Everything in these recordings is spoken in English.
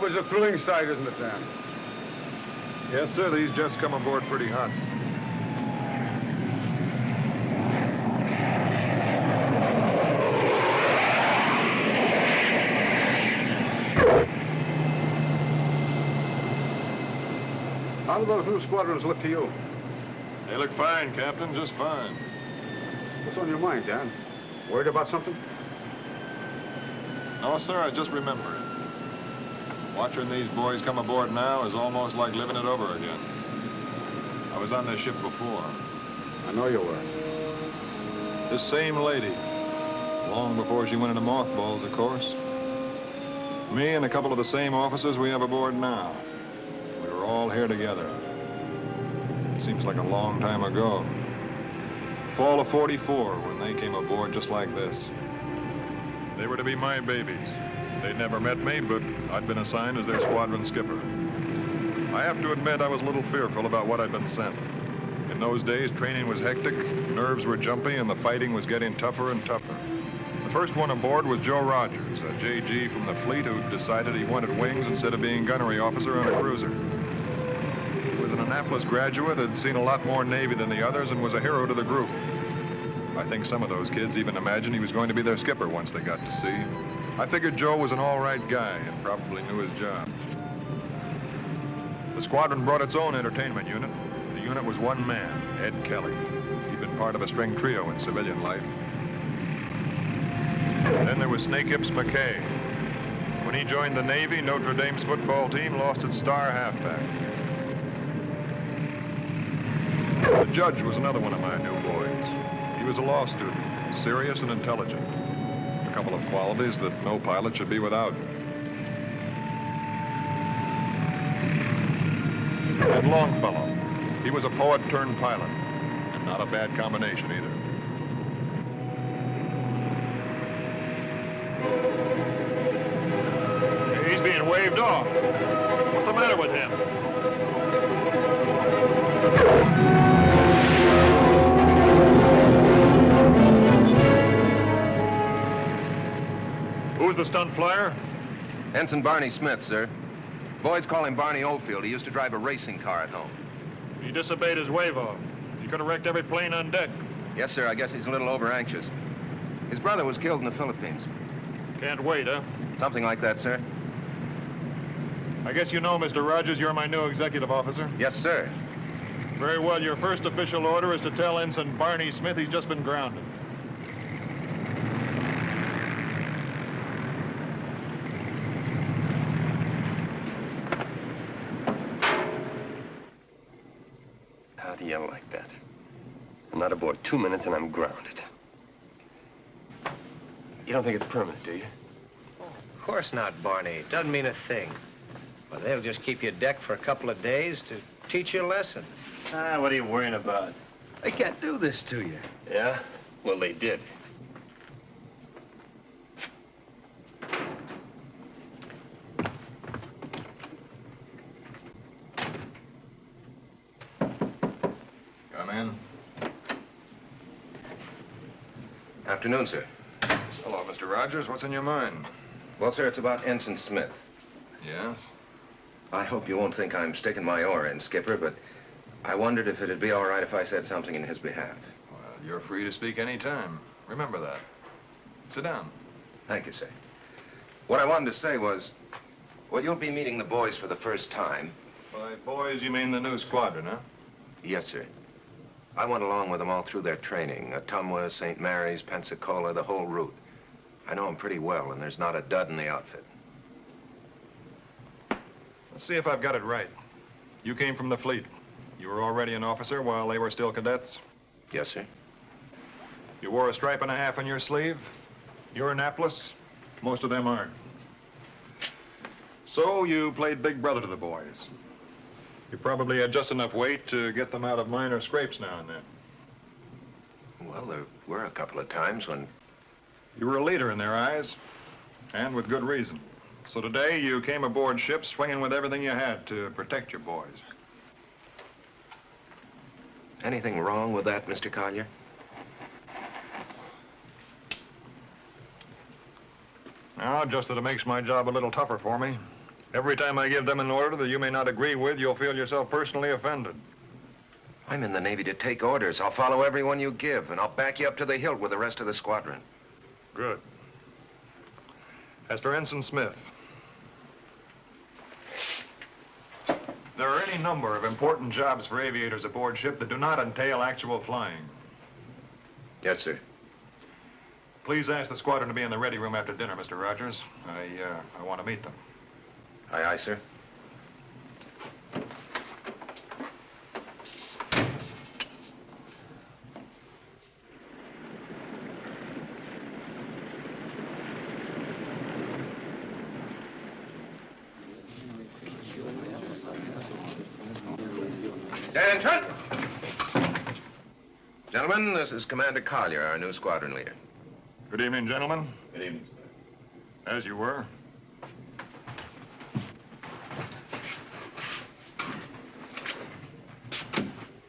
Always a thrilling sight, isn't it, Dan? Yes, sir. These jets come aboard pretty hot. How do those new squadrons look to you? They look fine, Captain, just fine. What's on your mind, Dan? Worried about something? No, sir, I just remember it. Watching these boys come aboard now is almost like living it over again. I was on this ship before. I know you were. This same lady. Long before she went into mothballs, of course. Me and a couple of the same officers we have aboard now. We were all here together. Seems like a long time ago. Fall of '44, when they came aboard just like this. They were to be my babies. They'd never met me, but I'd been assigned as their squadron skipper. I have to admit I was a little fearful about what I'd been sent. In those days, training was hectic, nerves were jumpy, and the fighting was getting tougher and tougher. The first one aboard was Joe Rogers, a JG from the fleet who decided he wanted wings instead of being gunnery officer on a cruiser. He was an Annapolis graduate, had seen a lot more Navy than the others, and was a hero to the group. I think some of those kids even imagined he was going to be their skipper once they got to sea. I figured Joe was an all-right guy and probably knew his job. The squadron brought its own entertainment unit. The unit was one man, Ed Kelly. He'd been part of a string trio in civilian life. Then there was Snake Hips McKay. When he joined the Navy, Notre Dame's football team lost its star halfback. The judge was another one of my new boys. He was a law student, serious and intelligent. A couple of qualities that no pilot should be without. And Longfellow. He was a poet turned pilot, and not a bad combination either. He's being waved off. What's the matter with him? Who's the stunt flyer? Ensign Barney Smith, sir. Boys call him Barney Oldfield. He used to drive a racing car at home. He disobeyed his wave-off. He could have wrecked every plane on deck. Yes, sir. I guess he's a little over-anxious. His brother was killed in the Philippines. Can't wait, huh? Something like that, sir. I guess you know, Mr. Rogers, you're my new executive officer. Yes, sir. Very well. Your first official order is to tell Ensign Barney Smith he's just been grounded. How do you like that? I'm not aboard 2 minutes and I'm grounded. You don't think it's permanent, do you? Of course not, Barney. Doesn't mean a thing. Well, they'll just keep you decked for a couple of days to teach you a lesson. What are you worrying about? They can't do this to you. Yeah? Well, they did. Come in. Afternoon, sir. Hello, Mr. Rogers. What's in your mind? Well, sir, it's about Ensign Smith. Yes? I hope you won't think I'm sticking my oar in, Skipper, but I wondered if it'd be all right if I said something in his behalf. Well, you're free to speak any time. Remember that. Sit down. Thank you, sir. What I wanted to say was, well, you'll be meeting the boys for the first time. By boys, you mean the new squadron, huh? Yes, sir. I went along with them all through their training. Ottumwa, St. Mary's, Pensacola, the whole route. I know them pretty well, and there's not a dud in the outfit. Let's see if I've got it right. You came from the fleet. You were already an officer while they were still cadets? Yes, sir. You wore a stripe and a half on your sleeve? You're Annapolis? Most of them aren't. So you played big brother to the boys. You probably had just enough weight to get them out of minor scrapes now and then. Well, there were a couple of times when... You were a leader in their eyes, and with good reason. So today you came aboard ship swinging with everything you had to protect your boys. Anything wrong with that, Mr. Collier? No, just that it makes my job a little tougher for me. Every time I give them an order that you may not agree with, you'll feel yourself personally offended. I'm in the Navy to take orders. I'll follow every one you give, and I'll back you up to the hilt with the rest of the squadron. Good. As for Ensign Smith, there are any number of important jobs for aviators aboard ship that do not entail actual flying. Yes, sir. Please ask the squadron to be in the ready room after dinner, Mr. Rogers. I want to meet them. Aye, aye, sir. Attention! Gentlemen, this is Commander Collier, our new squadron leader. Good evening, gentlemen. Good evening, sir. As you were.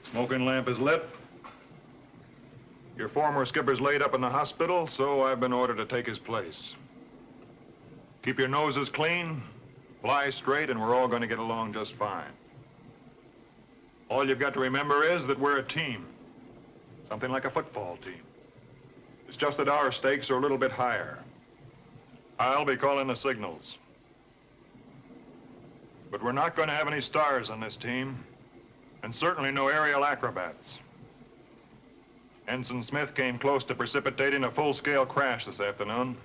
Smoking lamp is lit. Your former skipper's laid up in the hospital, so I've been ordered to take his place. Keep your noses clean, fly straight, and we're all going to get along just fine. All you've got to remember is that we're a team. Something like a football team. It's just that our stakes are a little bit higher. I'll be calling the signals. But we're not going to have any stars on this team, and certainly no aerial acrobats. Ensign Smith came close to precipitating a full-scale crash this afternoon.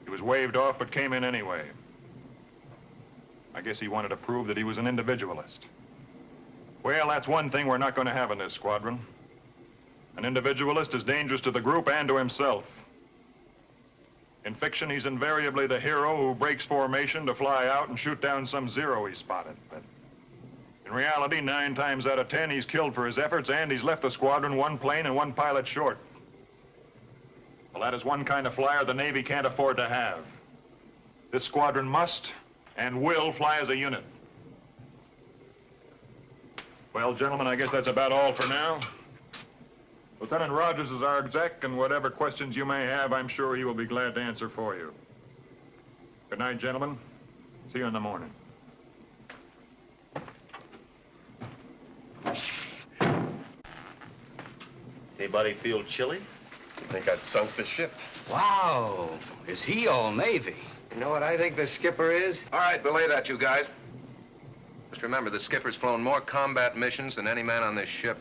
He was waved off, but came in anyway. I guess he wanted to prove that he was an individualist. Well, that's one thing we're not going to have in this squadron. An individualist is dangerous to the group and to himself. In fiction, he's invariably the hero who breaks formation to fly out and shoot down some Zero he spotted. But in reality, 9 times out of 10, he's killed for his efforts, and he's left the squadron 1 plane and 1 pilot short. Well, that is one kind of flyer the Navy can't afford to have. This squadron must and will fly as a unit. Well, gentlemen, I guess that's about all for now. Lieutenant Rogers is our exec, and whatever questions you may have, I'm sure he will be glad to answer for you. Good night, gentlemen. See you in the morning. Anybody feel chilly? I think I'd sunk the ship. Wow, is he all Navy? You know what I think the skipper is? All right, belay that, you guys. Just remember, the skipper's flown more combat missions than any man on this ship.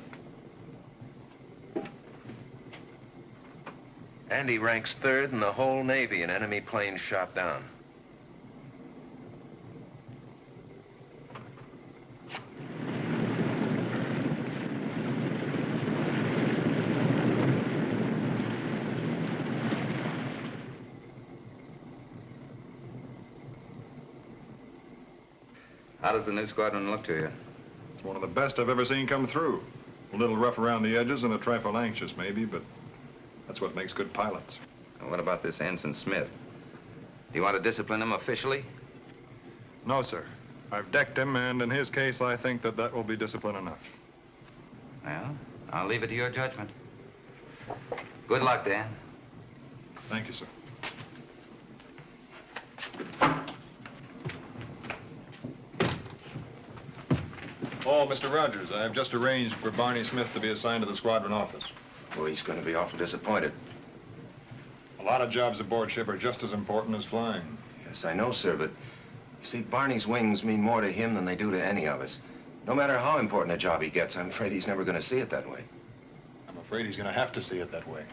And he ranks 3rd in the whole Navy in enemy planes shot down. How does the new squadron look to you? It's one of the best I've ever seen come through. A little rough around the edges and a trifle anxious, maybe, but that's what makes good pilots. And what about this Ensign Smith? Do you want to discipline him officially? No, sir. I've decked him, and in his case, I think that will be discipline enough. Well, I'll leave it to your judgment. Good luck, Dan. Thank you, sir. Oh, Mr. Rogers, I've just arranged for Barney Smith to be assigned to the squadron office. Well, he's going to be awful disappointed. A lot of jobs aboard ship are just as important as flying. Yes, I know, sir, but you see, Barney's wings mean more to him than they do to any of us. No matter how important a job he gets, I'm afraid he's never going to see it that way. I'm afraid he's going to have to see it that way.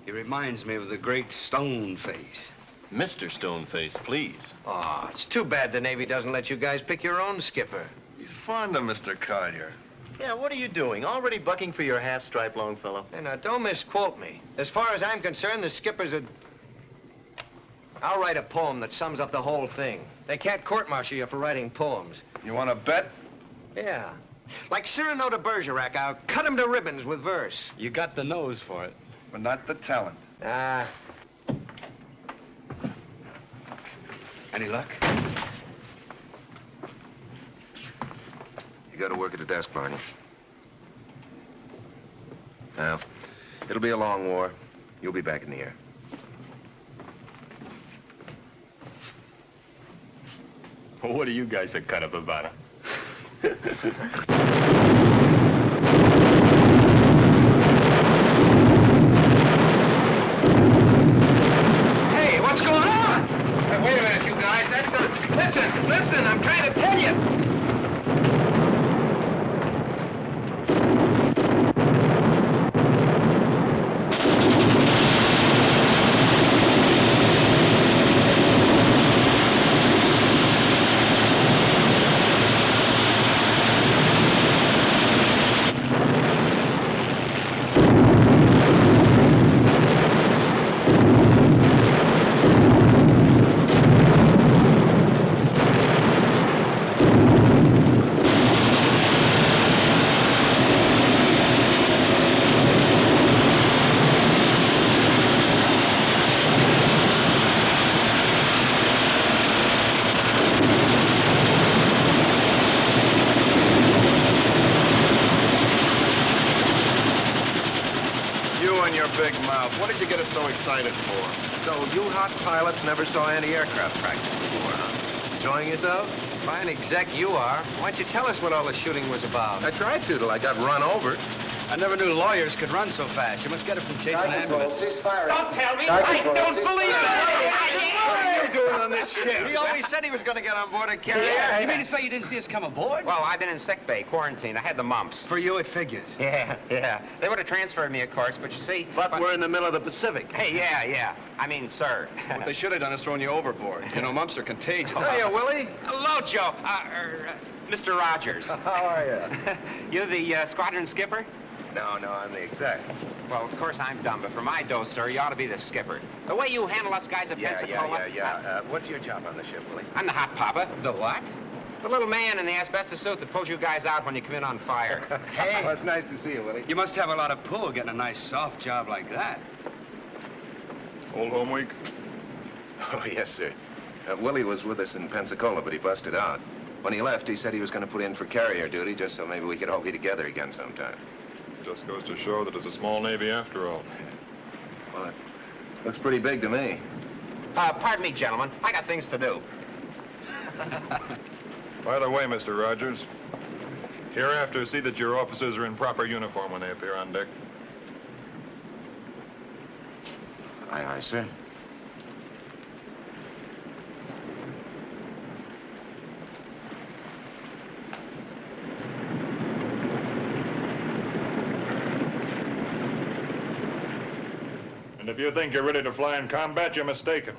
He reminds me of the great Stoneface. Mr. Stoneface, please. Oh, it's too bad the Navy doesn't let you guys pick your own skipper. He's fond of Mr. Collier. Yeah, what are you doing? Already bucking for your half-stripe, Longfellow? Hey, now, don't misquote me. As far as I'm concerned, the skipper's a... I'll write a poem that sums up the whole thing. They can't court-martial you for writing poems. You want to bet? Yeah. Like Cyrano de Bergerac, I'll cut him to ribbons with verse. You got the nose for it. But not the talent. Any luck? You got to work at the desk, Barney. Now, It'll be a long war. You'll be back in the air. Well, what are you guys a cut up about, huh? Hey, what's going on? Hey, wait a minute, you guys. That's not... Listen, I'm trying to tell you. You and your big mouth. What did you get us so excited for? So you hot pilots never saw anti-aircraft practice before, huh? Enjoying yourselves? Fine exec you are. Why don't you tell us what all the shooting was about? I tried to till I got run over. I never knew lawyers could run so fast. You must get it from chasing ambulances. Don't tell me. I don't believe What are you doing on this ship? He always said he was going to get on board a carrier. Yeah. You mean to say you didn't see us come aboard? Well, I've been in sick bay, quarantined. I had the mumps. For you, it figures. Yeah. They would have transferred me, of course, but you see... But we're in the middle of the Pacific. Hey, yeah. I mean, sir. What they should have done is thrown you overboard. You know, mumps are contagious. Hiya, Willie. Hello, Joe. Mr. Rogers. How are you? You the squadron skipper? No, I'm the exec. Well, of course I'm dumb, but for my dose, sir, you ought to be the skipper. The way you handle us guys at Pensacola... What's your job on the ship, Willie? I'm the hot papa. The what? The little man in the asbestos suit that pulls you guys out when you come in on fire. Hey. Well, it's nice to see you, Willie. You must have a lot of pull getting a nice soft job like that. Old home week? Oh, yes, sir. Willie was with us in Pensacola, but he busted out. When he left, he said he was going to put in for carrier duty just so maybe we could all be together again sometime. Just goes to show that it's a small Navy after all. Well, it looks pretty big to me. Pardon me, gentlemen. I got things to do. By the way, Mr. Rogers, hereafter see that your officers are in proper uniform when they appear on deck. Aye, sir. And if you think you're ready to fly in combat, you're mistaken.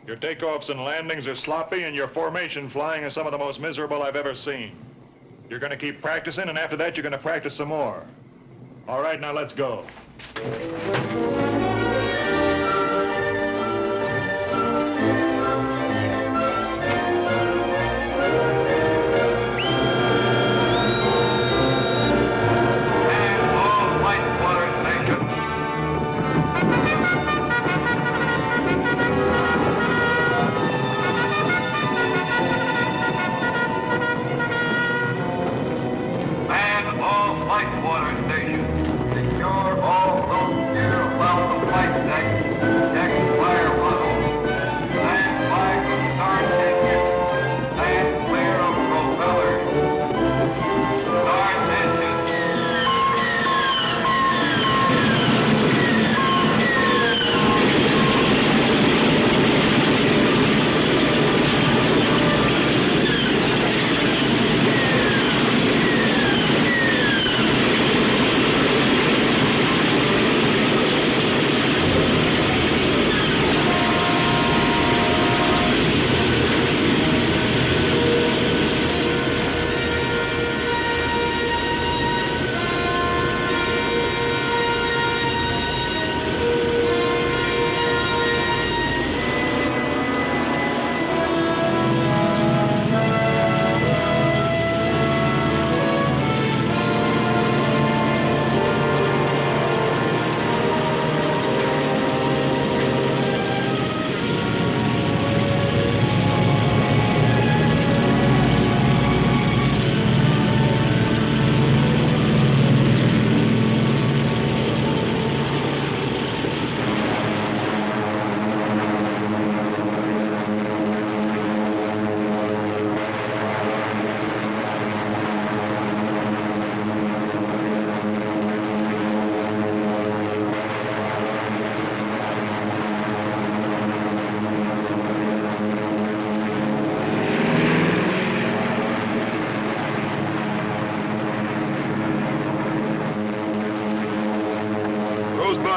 Your takeoffs and landings are sloppy, and your formation flying is some of the most miserable I've ever seen. You're going to keep practicing, and after that, you're going to practice some more. All right, now let's go. Flight water stations. Secure all those gear while the flight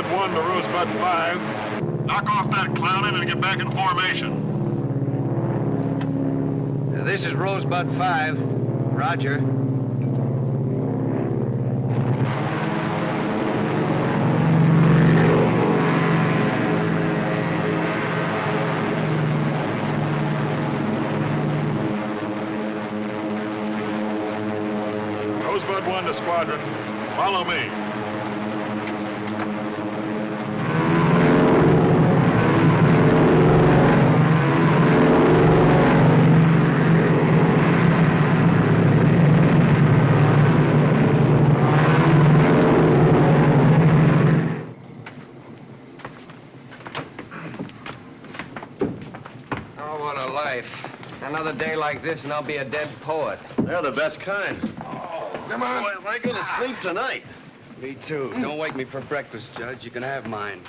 Rosebud 1 to Rosebud 5. Knock off that clowning and get back in formation. This is Rosebud 5. Roger. Rosebud 1 to squadron. Follow me. Oh, what a life. Another day like this and I'll be a dead poet. They're the best kind. Come on. Boy, am I gonna sleep tonight? Me too. Don't wake me for breakfast, Judge. You can have mine.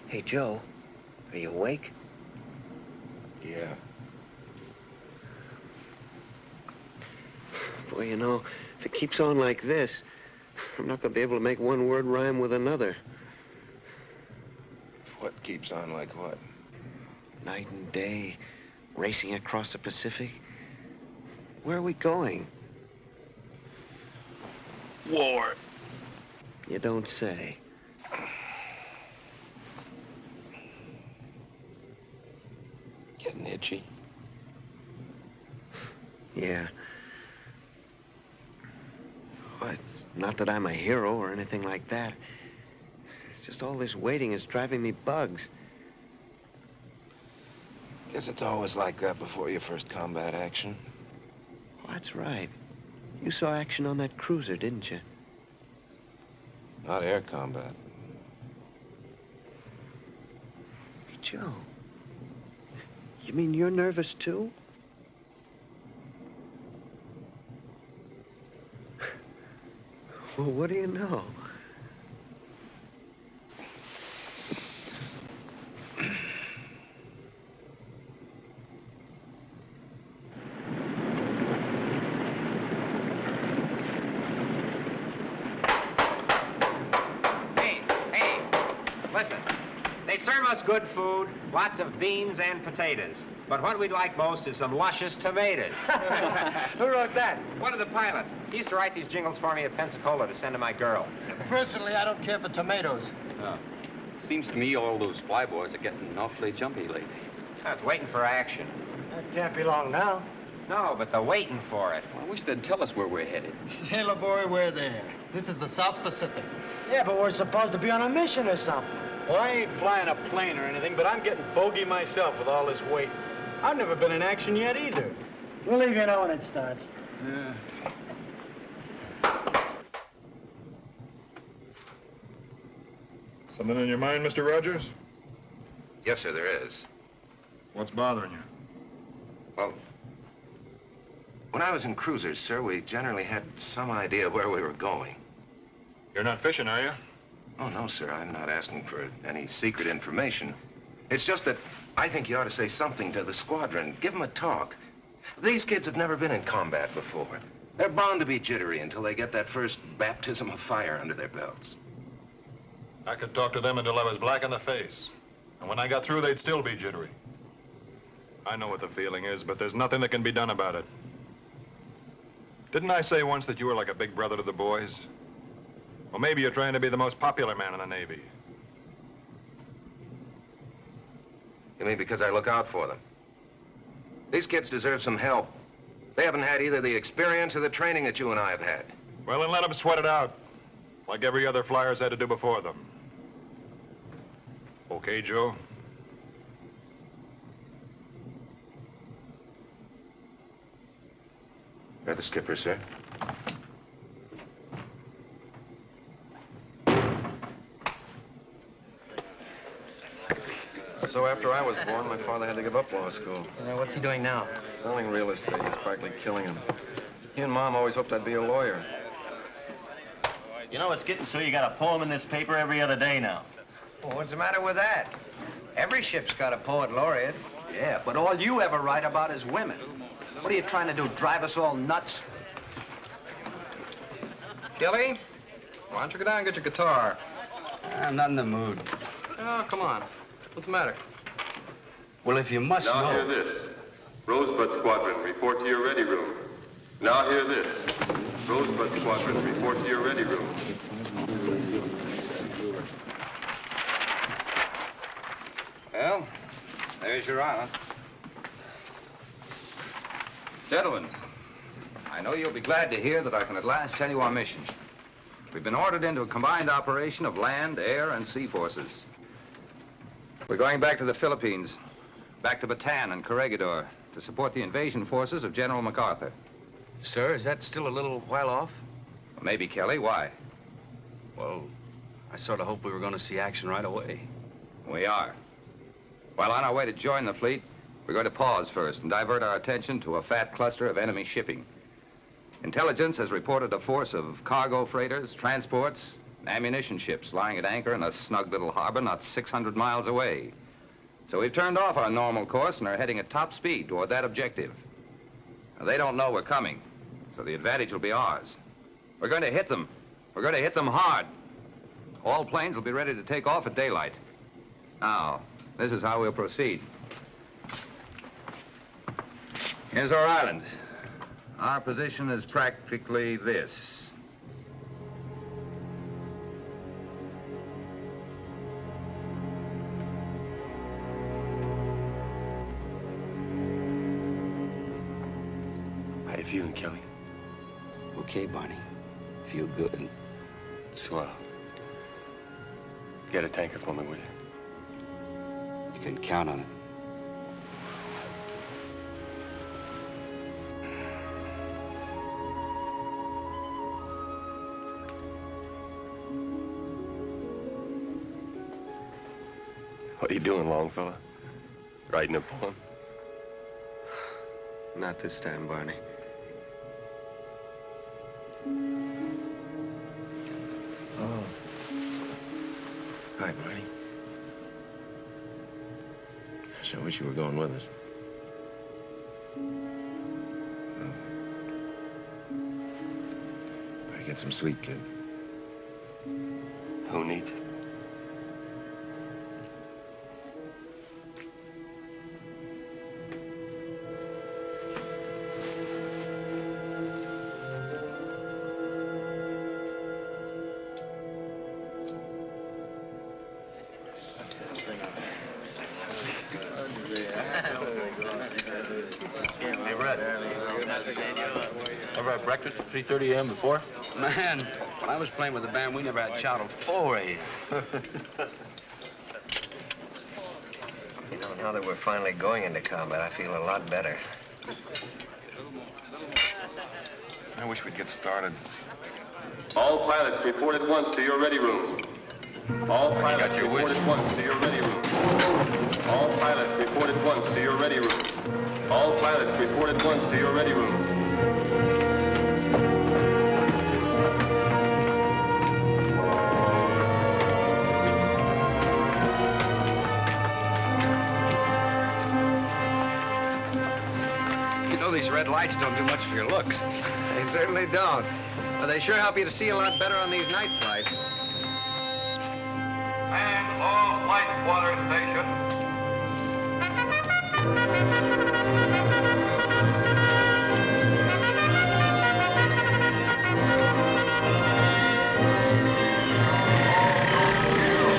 Hey, Joe, are you awake? Yeah. Boy, you know, if it keeps on like this, I'm not going to be able to make one word rhyme with another. What keeps on like what? Night and day, racing across the Pacific. Where are we going? War. You don't say. Getting itchy. Yeah. Well, it's not that I'm a hero or anything like that. It's just all this waiting is driving me bugs. Guess it's always like that before your first combat action. Oh, that's right. You saw action on that cruiser, didn't you? Not air combat. Hey, Joe. You mean you're nervous, too? Well, what do you know? Hey, listen. They serve us good food, lots of beans and potatoes. But what we'd like most is some luscious tomatoes. Who wrote that? One of the pilots. He used to write these jingles for me at Pensacola to send to my girl. Personally, I don't care for tomatoes. Oh. Seems to me all those flyboys are getting awfully jumpy lately. That's waiting for action. That can't be long now. No, but they're waiting for it. Well, I wish they'd tell us where we're headed. Sailor boy, we're there. This is the South Pacific. Yeah, but we're supposed to be on a mission or something. Well, I ain't flying a plane or anything, but I'm getting bogey myself with all this weight. I've never been in action yet either. We'll leave you know when it starts. Yeah. Something in your mind, Mr. Rogers? Yes, sir, there is. What's bothering you? Well, when I was in cruisers, sir, we generally had some idea where we were going. You're not fishing, are you? Oh, no, sir, I'm not asking for any secret information. It's just that I think you ought to say something to the squadron. Give them a talk. These kids have never been in combat before. They're bound to be jittery until they get that first baptism of fire under their belts. I could talk to them until I was black in the face. And when I got through, they'd still be jittery. I know what the feeling is, but there's nothing that can be done about it. Didn't I say once that you were like a big brother to the boys? Well, maybe you're trying to be the most popular man in the Navy. You mean because I look out for them? These kids deserve some help. They haven't had either the experience or the training that you and I have had. Well, then let them sweat it out, like every other flyer's had to do before them. Okay, Joe? You're the skipper, sir. So after I was born, my father had to give up law school. What's he doing now? Selling real estate is practically killing him. He and Mom always hoped I'd be a lawyer. You know, it's getting so you got a poem in this paper every other day now. Well, what's the matter with that? Every ship's got a poet laureate. Yeah, but all you ever write about is women. What are you trying to do, drive us all nuts? Gilly, why don't you go down and get your guitar? I'm not in the mood. Oh, come on. What's the matter? Well, if you must Now know... hear this. Rosebud Squadron, report to your ready room. Now hear this. Rosebud Squadron, report to your ready room. Well, there's your island. Gentlemen, I know you'll be glad to hear that I can at last tell you our mission. We've been ordered into a combined operation of land, air, and sea forces. We're going back to the Philippines, back to Bataan and Corregidor, to support the invasion forces of General MacArthur. Sir, is that still a little while off? Well, maybe, Kelly. Why? Well, I sort of hoped we were going to see action right away. We are. While on our way to join the fleet, we're going to pause first and divert our attention to a fat cluster of enemy shipping. Intelligence has reported a force of cargo freighters, transports, and ammunition ships lying at anchor in a snug little harbor not 600 miles away. So we've turned off our normal course and are heading at top speed toward that objective. Now, they don't know we're coming, so the advantage will be ours. We're going to hit them. We're going to hit them hard. All planes will be ready to take off at daylight. Now, this is how we'll proceed. Here's our island. Our position is practically this. How you feeling, Kelly? Okay, Barney. Feel good. Swell. Get a tanker for me, will you? You can count on it. What are you doing, Longfellow? Writing a poem? Not this time, Barney. Oh. Hi, Barney. I sure wish you were going with us. Oh. Better get some sleep, kid. Who needs it? Hey, Red. Ever had breakfast at 3:30 a.m. before? Man, when I was playing with the band, we never had chow till 4 a.m. You know, now that we're finally going into combat, I feel a lot better. I wish we'd get started. All pilots report at once to your ready rooms. All pilots report at once to your ready rooms. All pilots report at once to your ready rooms. All pilots report at once to your ready rooms. You know, these red lights don't do much for your looks. They certainly don't. But they sure help you to see a lot better on these night flights. And all flight spotter stations.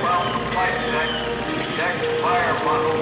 Well, flight deck, fire funnel.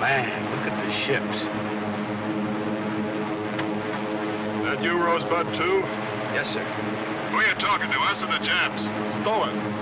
Man, look at the ships. That you, Rosebud, too? Yes, sir. Who are you talking to, us or the Japs? Stolen.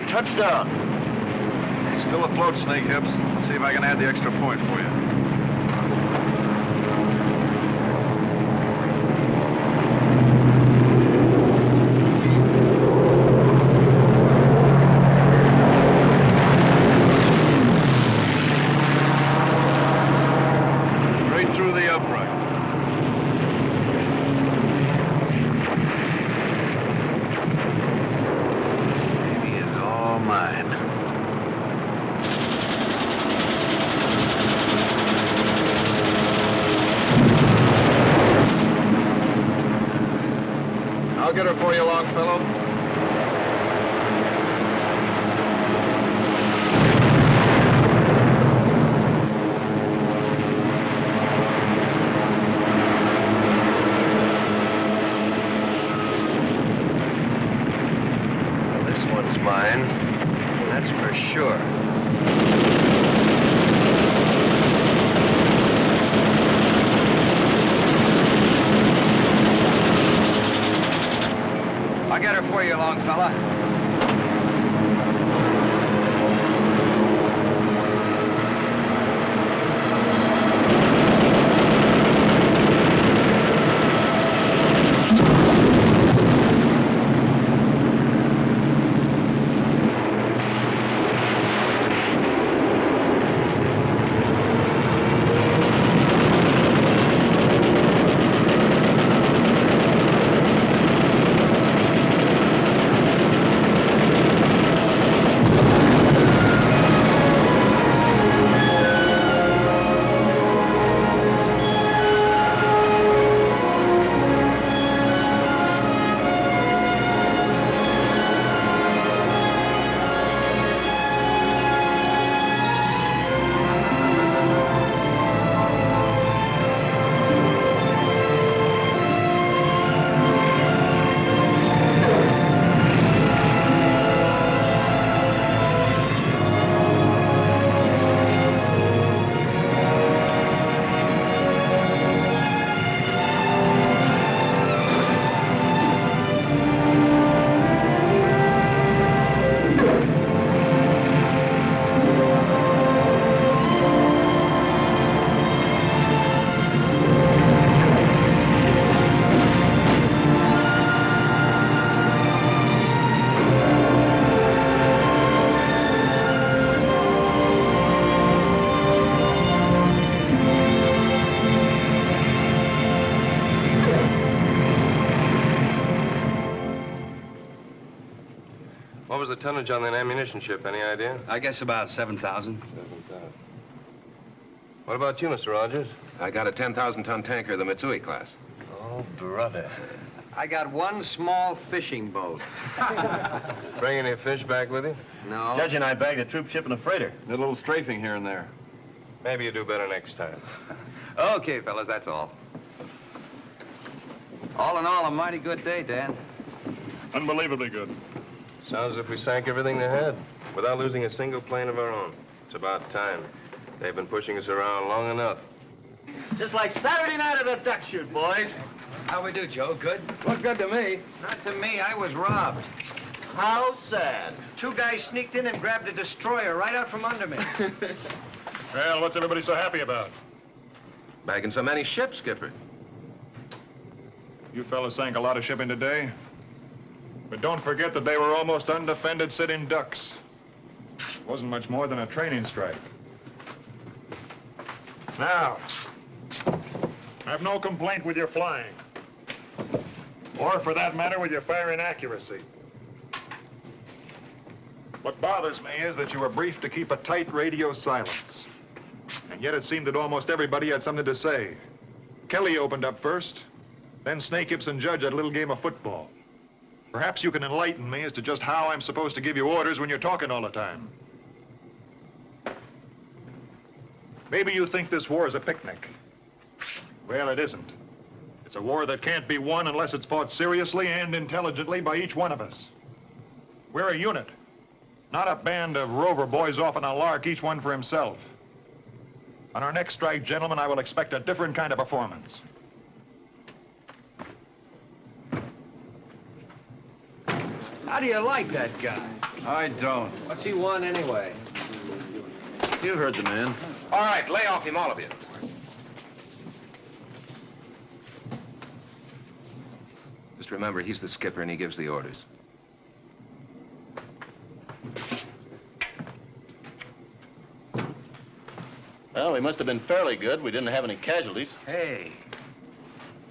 Touchdown. Still afloat, Snakehips. I'll see if I can add the extra point for you. Straight through the upright. Mine. I'll get her for you, Longfellow. This one's mine. That's for sure. I'll get her for you, long fella. What was the tonnage on that ammunition ship? Any idea? I guess about 7,000. 7,000. What about you, Mr. Rogers? I got a 10,000-ton tanker, the Mitsui class. Oh, brother. I got one small fishing boat. Bring any fish back with you? No. Judge and I bagged a troop ship and a freighter. Did a little strafing here and there. Maybe you do better next time. Okay, fellas, that's all. All in all, a mighty good day, Dan. Unbelievably good. Sounds as if we sank everything they had without losing a single plane of our own. It's about time. They've been pushing us around long enough. Just like Saturday night at the duck shoot, boys. How we do, Joe? Good? Looked good to me. Not to me. I was robbed. How sad. 2 guys sneaked in and grabbed a destroyer right out from under me. Well, what's everybody so happy about? Bagging so many ships, Skipper. You fellas sank a lot of shipping today. But don't forget that they were almost undefended sitting ducks. It wasn't much more than a training strike. Now, I've no complaint with your flying. Or, for that matter, with your firing accuracy. What bothers me is that you were briefed to keep a tight radio silence. And yet it seemed that almost everybody had something to say. Kelly opened up first, then Snake Hips and Judge had a little game of football. Perhaps you can enlighten me as to just how I'm supposed to give you orders when you're talking all the time. Maybe you think this war is a picnic. Well, it isn't. It's a war that can't be won unless it's fought seriously and intelligently by each one of us. We're a unit, not a band of rover boys off on a lark, each one for himself. On our next strike, gentlemen, I will expect a different kind of performance. How do you like that guy? I don't. What's he want anyway? You heard the man. All right, lay off him, all of you. Just remember, he's the skipper and he gives the orders. Well, we must have been fairly good. We didn't have any casualties. Hey,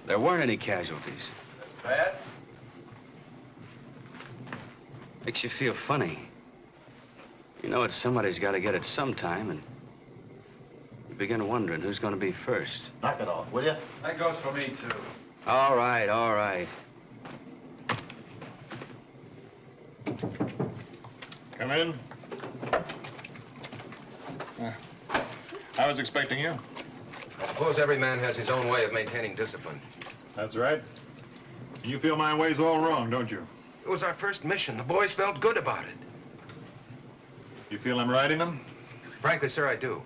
there weren't any casualties. Bad? Makes you feel funny. You know, somebody's got to get it sometime, and you begin wondering who's going to be first. Knock it off, will you? That goes for me, too. All right, all right. Come in. I was expecting you. I suppose every man has his own way of maintaining discipline. That's right. You feel my way's all wrong, don't you? It was our first mission. The boys felt good about it. You feel I'm riding them? Frankly, sir, I do.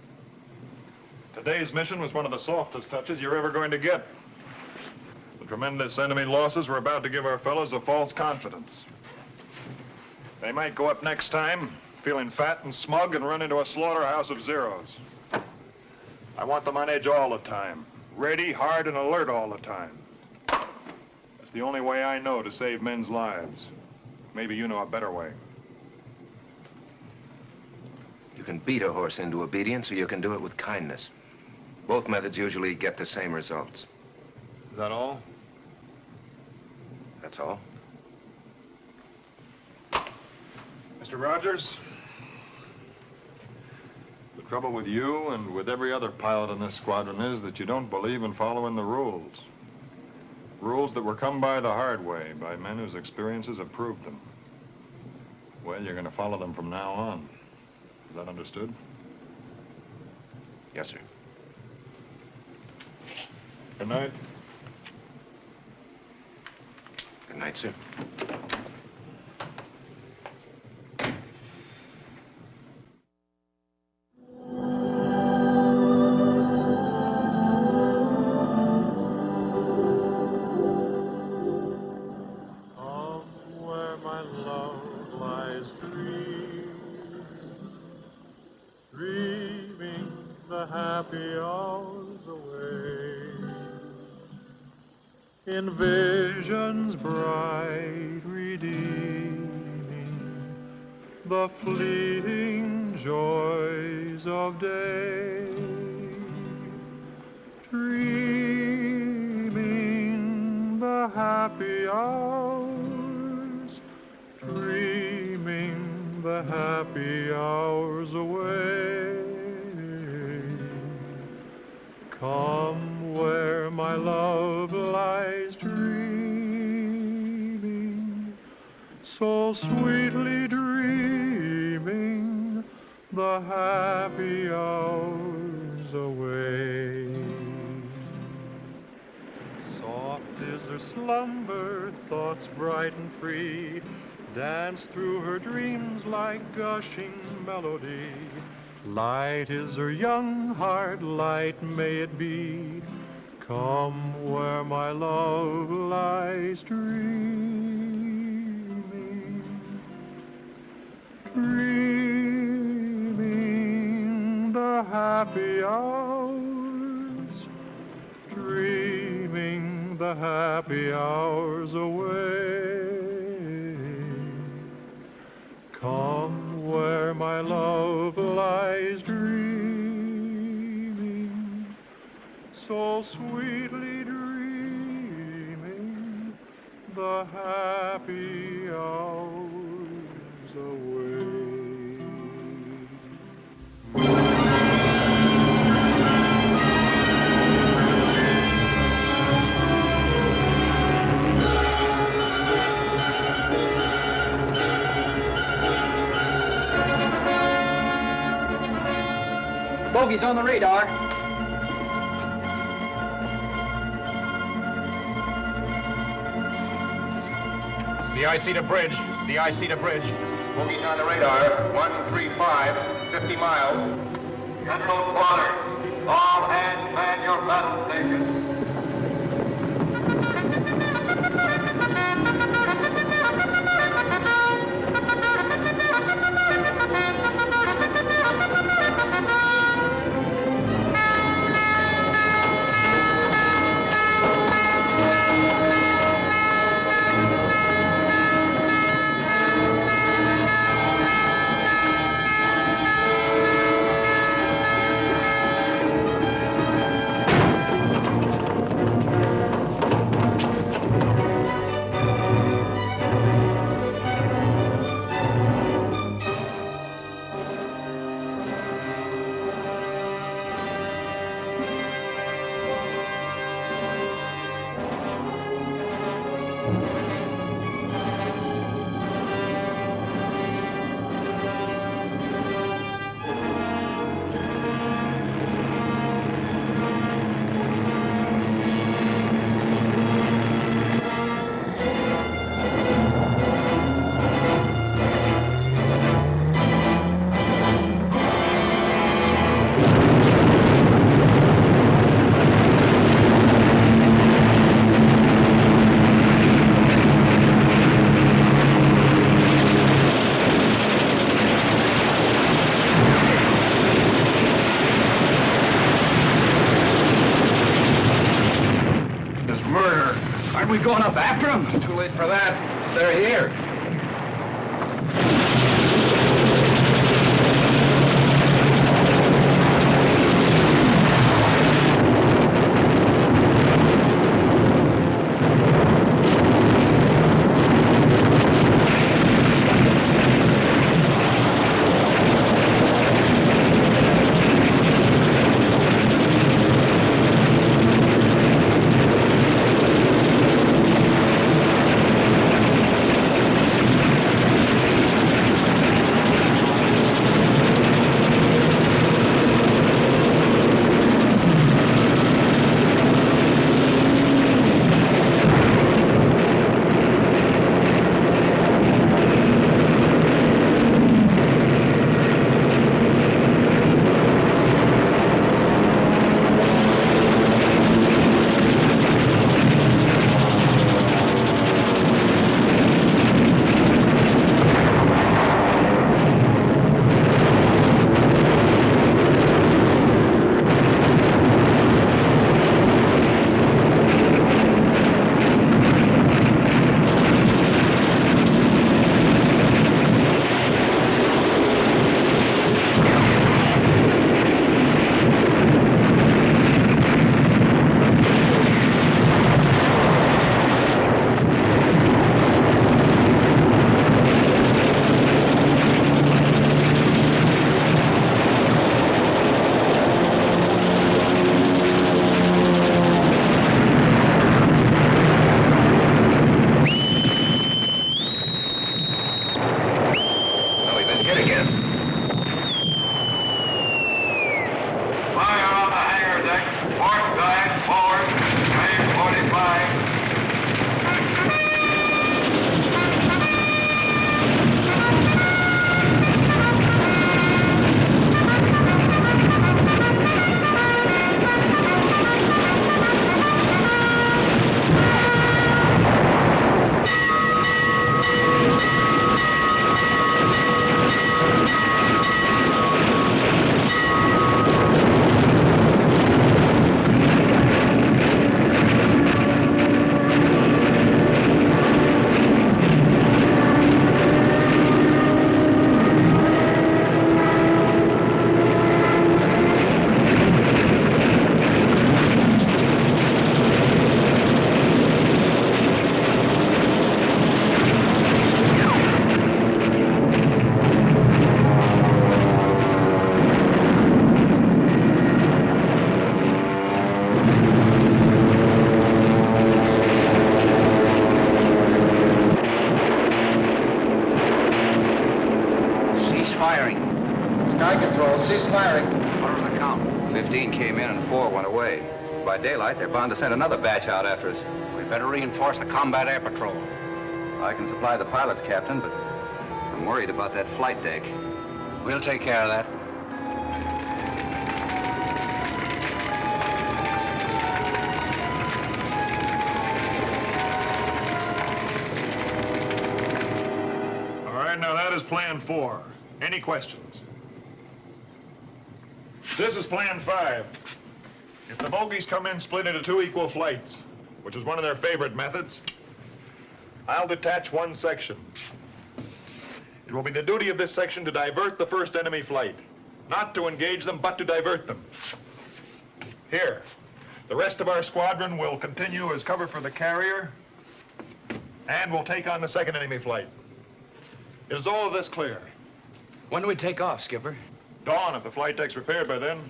Today's mission was one of the softest touches you're ever going to get. The tremendous enemy losses were about to give our fellows a false confidence. They might go up next time, feeling fat and smug, and run into a slaughterhouse of zeros. I want them on edge all the time, ready, hard, and alert all the time. That's the only way I know to save men's lives. Maybe you know a better way. You can beat a horse into obedience, or you can do it with kindness. Both methods usually get the same results. Is that all? That's all. Mr. Rogers, the trouble with you and with every other pilot in this squadron is that you don't believe in following the rules. Rules that were come by the hard way, by men whose experiences have proved them. Well, you're going to follow them from now on. Is that understood? Yes, sir. Good night. Good night, sir. In visions bright redeeming the fleeting joys of day, dreaming the happy hours, dreaming the happy hours away. Come where my love lies dreaming, so sweetly dreaming the happy hours away. Soft is her slumber, thoughts bright and free dance through her dreams like gushing melody. Light is her young heart, light may it be. Come where my love lies dreaming, dreaming the happy hours, dreaming the happy hours away. Come where my love lies dreaming, so sweetly dreaming the happy hours away. Bogey's on the radar. CIC to bridge. CIC to bridge. Bogey's on the radar. 135, 50 miles. Central Quarters. All hands man your battle stations. Aren't we going up after them? It's too late for that. They're here. Sky Control, cease firing. What was the count? 15 came in and 4 went away. By daylight, they're bound to send another batch out after us. We better reinforce the combat air patrol. I can supply the pilots, Captain, but I'm worried about that flight deck. We'll take care of that. All right, now that is Plan 4. Any questions? This is Plan 5. If the bogies come in split into 2 equal flights, which is one of their favorite methods, I'll detach one section. It will be the duty of this section to divert the first enemy flight. Not to engage them, but to divert them. Here, the rest of our squadron will continue as cover for the carrier, and will take on the second enemy flight. Is all of this clear? When do we take off, Skipper? Dawn, if the flight deck's repaired by then.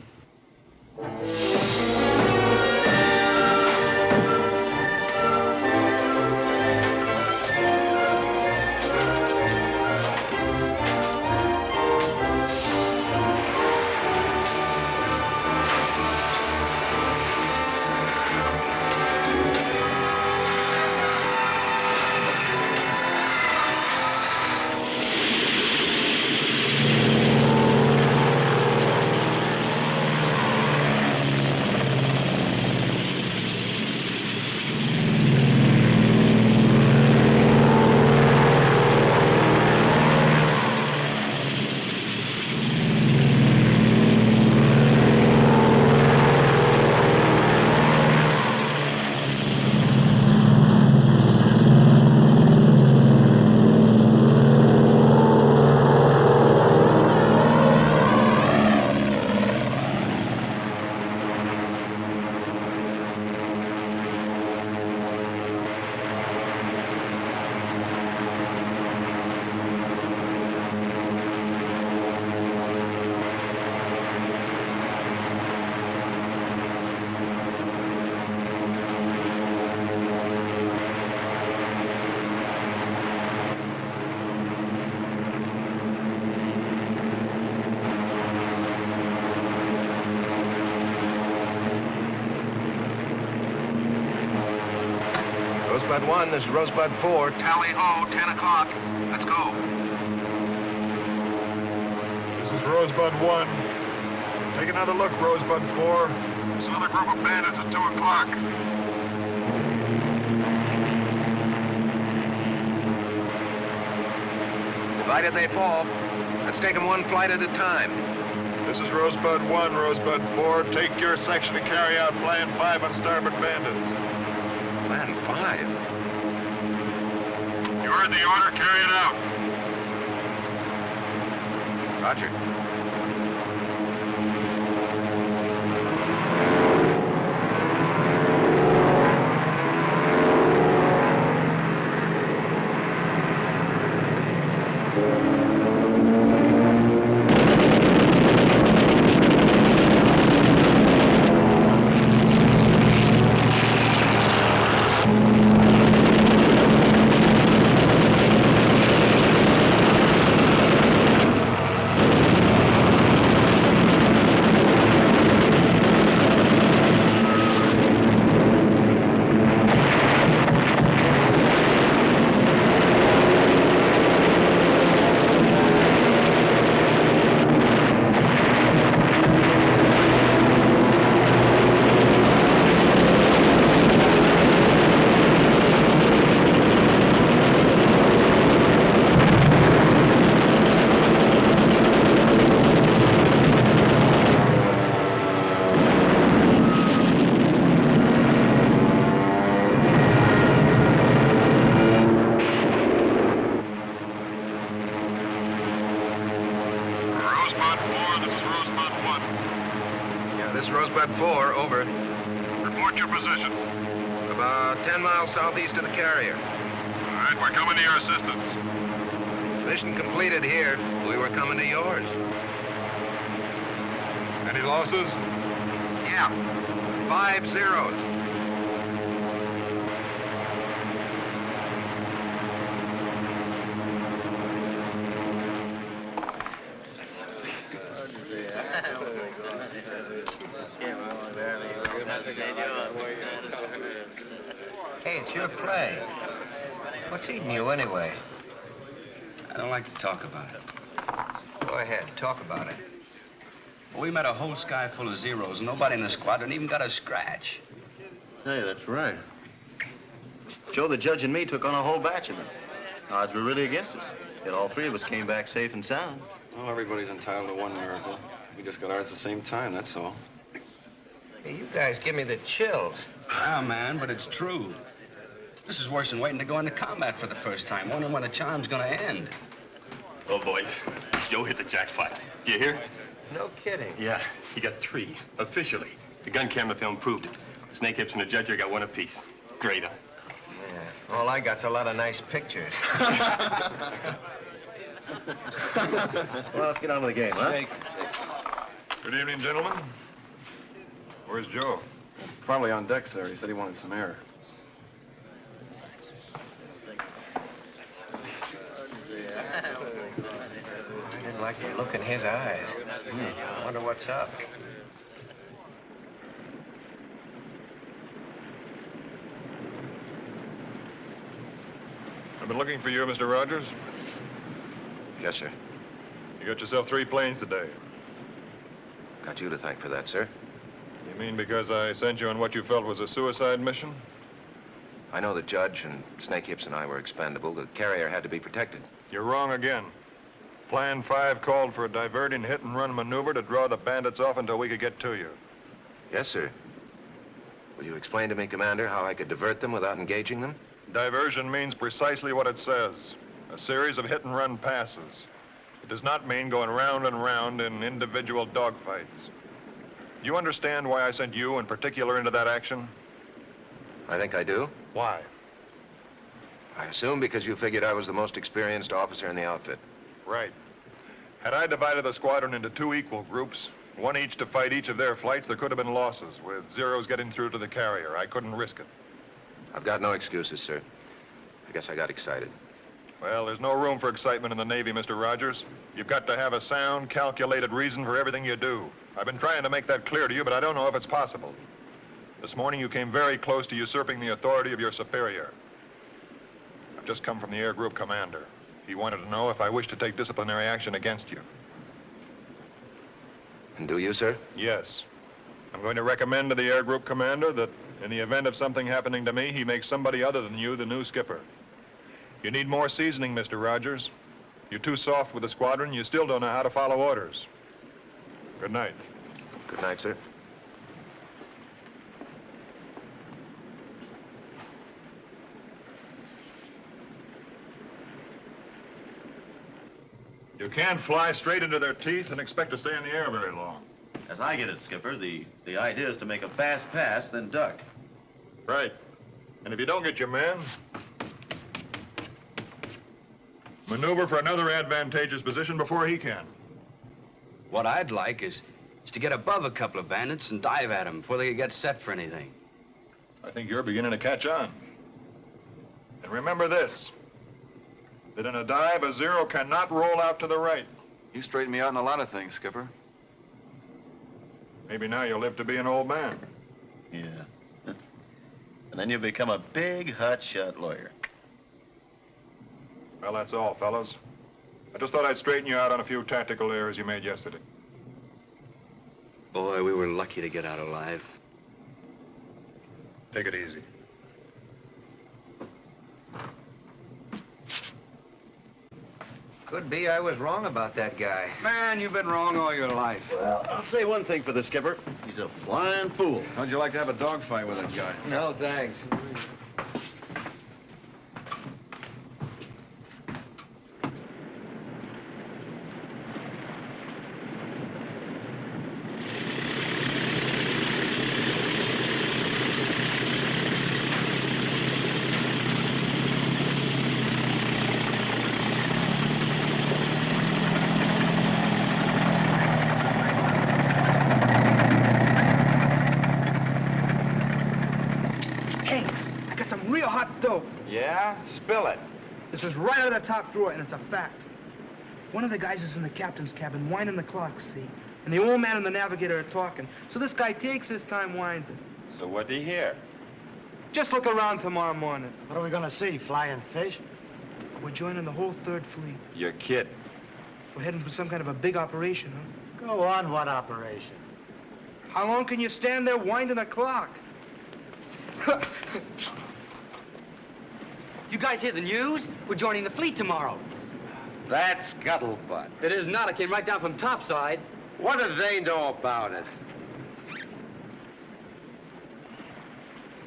Rosebud 1, this is Rosebud 4. Tally ho, 10 o'clock. Let's go. This is Rosebud 1. Take another look, Rosebud 4. There's another group of bandits at 2 o'clock. Divided they fall. Let's take them one flight at a time. This is Rosebud 1, Rosebud 4. Take your section to carry out Plan 5 on starboard bandits. Plan 5? You heard the order, carry it out. Roger. Rosebud 4, over. Report your position. About 10 miles southeast of the carrier. All right, we're coming to your assistance. Mission completed here. We were coming to yours. Any losses? Yeah. 5 zeros. it's your play. What's eating you anyway? I don't like to talk about it. Go ahead, talk about it. We met a whole sky full of zeros, and nobody in the squadron even got a scratch. Hey, that's right. Joe, the judge, and me took on a whole batch of them. Odds were really against us. Yet all three of us came back safe and sound. Well, everybody's entitled to one miracle. We just got ours at the same time, that's all. Hey, you guys give me the chills. Ah, man, but it's true. This is worse than waiting to go into combat for the first time, wondering when the charm's gonna end. Oh, boys, Joe hit the jackpot. Did you hear? No kidding. Yeah, he got 3, officially. The gun camera film proved it. Snake Hips and the judge here got 1 apiece. Great, huh? Yeah, all I got's a lot of nice pictures. Well, let's get on with the game, huh? Good evening, gentlemen. Where's Joe? Probably on deck, sir. He said he wanted some air. I didn't like the look in his eyes. I wonder what's up. I've been looking for you, Mr. Rogers. Yes, sir. You got yourself 3 planes today. Got you to thank for that, sir. You mean because I sent you on what you felt was a suicide mission? I know the judge and Snake Hips and I were expendable. The carrier had to be protected. You're wrong again. Plan 5 called for a diverting hit-and-run maneuver to draw the bandits off until we could get to you. Yes, sir. Will you explain to me, Commander, how I could divert them without engaging them? Diversion means precisely what it says. A series of hit-and-run passes. It does not mean going round and round in individual dogfights. Do you understand why I sent you in particular into that action? I think I do. Why? I assume because you figured I was the most experienced officer in the outfit. Right. Had I divided the squadron into 2 equal groups, 1 each to fight each of their flights, there could have been losses, with zeros getting through to the carrier. I couldn't risk it. I've got no excuses, sir. I guess I got excited. Well, there's no room for excitement in the Navy, Mr. Rogers. You've got to have a sound, calculated reason for everything you do. I've been trying to make that clear to you, but I don't know if it's possible. This morning, you came very close to usurping the authority of your superior. I've just come from the Air Group commander. He wanted to know if I wished to take disciplinary action against you. And do you, sir? Yes. I'm going to recommend to the Air Group commander that in the event of something happening to me, he makes somebody other than you the new skipper. You need more seasoning, Mr. Rogers. You're too soft with the squadron. You still don't know how to follow orders. Good night. Good night, sir. You can't fly straight into their teeth and expect to stay in the air very long. As I get it, Skipper, the idea is to make a fast pass, then duck. Right. And if you don't get your man, maneuver for another advantageous position before he can. What I'd like is to get above a couple of bandits and dive at them before they get set for anything. I think you're beginning to catch on. And remember this, that in a dive, a zero cannot roll out to the right. You straightened me out in a lot of things, Skipper. Maybe now you'll live to be an old man. Yeah. And then you'll become a big, hot-shot lawyer. Well, that's all, fellows. I just thought I'd straighten you out on a few tactical errors you made yesterday. Boy, we were lucky to get out alive. Take it easy. Could be I was wrong about that guy. Man, you've been wrong all your life. Well, I'll say one thing for the skipper. He's a flying fool. How'd you like to have a dogfight with that guy? No, thanks. Yeah? Spill it. This is right out of the top drawer, and it's a fact. One of the guys is in the captain's cabin, winding the clock, see? And the old man and the navigator are talking. So this guy takes his time winding. So what'd he hear? Just look around tomorrow morning. What are we gonna see, flying fish? We're joining the whole Third Fleet. You're kidding. We're heading for some kind of a big operation, huh? Go on, what operation? How long can you stand there winding a clock? You guys hear the news? We're joining the fleet tomorrow. That's scuttlebutt. It is not. It came right down from topside. What do they know about it?